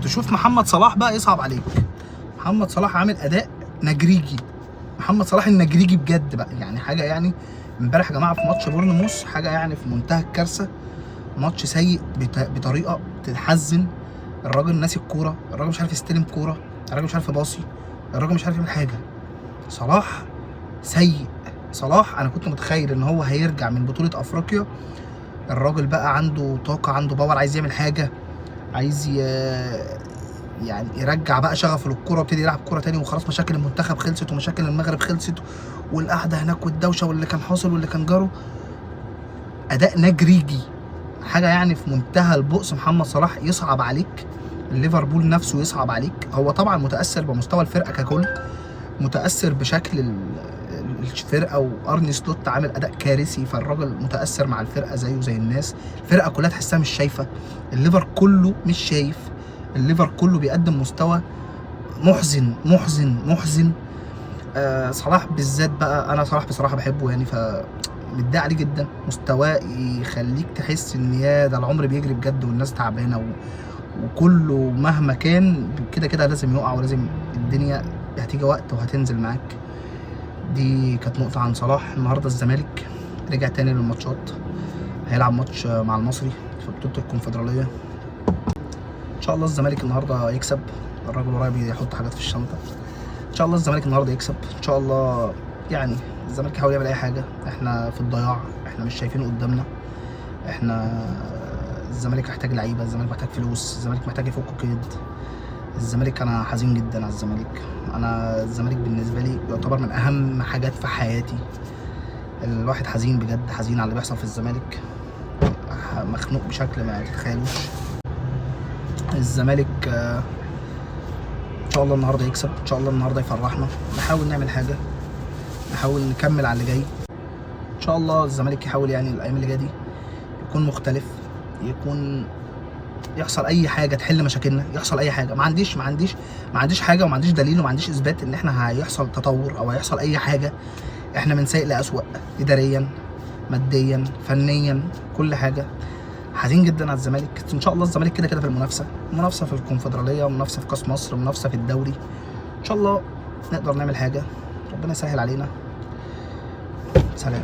تشوف محمد صلاح بقى يصعب عليك. محمد صلاح عامل اداء نجريجي، محمد صلاح النجريجي بجد بقى، يعني حاجه يعني. امبارح يا جماعه في ماتش بورنموث حاجه يعني في منتهى الكارثه، ماتش سيء بطريقه تحزن. الراجل ناسي الكوره، الراجل مش عارف يستلم كوره، الراجل مش عارف يباصي، الراجل مش عارف يعمل حاجه. صلاح سيء. صلاح انا كنت متخيل ان هو هيرجع من بطوله افريقيا الراجل بقى عنده طاقه، عنده باور، عايز يعمل حاجه، عايز يعني يرجع بقى شغفه للكوره ويبتدي يلعب كوره تاني، وخلاص مشاكل المنتخب خلصت ومشاكل المغرب خلصت والقعده هناك والدوشه واللي كان حاصل واللي كان جاره. اداء نجريجي، حاجه يعني في منتهى البؤس. محمد صلاح يصعب عليك، ليفربول نفسه يصعب عليك. هو طبعا متاثر بمستوى الفرقه ككل، متاثر بشكل الفرقه، وارني سلوت عامل اداء كارثي، فالراجل متاثر مع الفرقه زيه زي الناس. الفرقه كلها تحسها مش شايفه، الليفر كله مش شايف، الليفر كله بيقدم مستوى محزن محزن محزن. صلاح بالذات بقى، انا صلاح بصراحه بحبه يعني، متضايق عليه جدا. مستواه يخليك تحس ان يا ده العمر بيجري بجد والناس تعبانه وكله مهما كان كده كده لازم يقع، ولازم الدنيا هتيجي وقت وهتنزل معاك. دي كانت نقطه عن صلاح. النهارده الزمالك رجع تاني للماتشات، هيلعب ماتش مع المصري في بطوله الكونفدراليه. ان شاء الله الزمالك النهارده يكسب، الراجل قريب يحط حاجات في الشنطه. ان شاء الله الزمالك النهارده يكسب ان شاء الله. يعني الزمالك يحاول يعمل اي حاجه، احنا في الضياع، احنا مش شايفينه قدامنا. احنا الزمالك محتاج لعيبه، الزمالك محتاج فلوس، الزمالك محتاج يفك قيد. الزمالك انا حزين جدا على الزمالك. انا الزمالك بالنسبه لي يعتبر من اهم حاجات في حياتي. الواحد حزين بجد، حزين على اللي بيحصل في الزمالك، مخنوق بشكل ما تتخيلوش. الزمالك ان شاء الله النهارده يكسب، ان شاء الله النهارده يفرحنا. نحاول نعمل حاجه، نحاول نكمل على اللي جاي. ان شاء الله الزمالك يحاول يعني الايام اللي جايه دي يكون مختلف، يكون يحصل اي حاجه تحل مشاكلنا، يحصل اي حاجه. ما عنديش حاجه وما عنديش دليل وما عنديش اثبات ان احنا هيحصل تطور او هيحصل اي حاجه. احنا من سيء لاسوء، اداريا، ماديا، فنيا، كل حاجه. حزين جدا على الزمالك. ان شاء الله الزمالك كده كده في المنافسه في الكونفدراليه، منافسه في كاس مصر، منافسه في الدوري. ان شاء الله نقدر نعمل حاجه، ربنا يسهل علينا. سلام.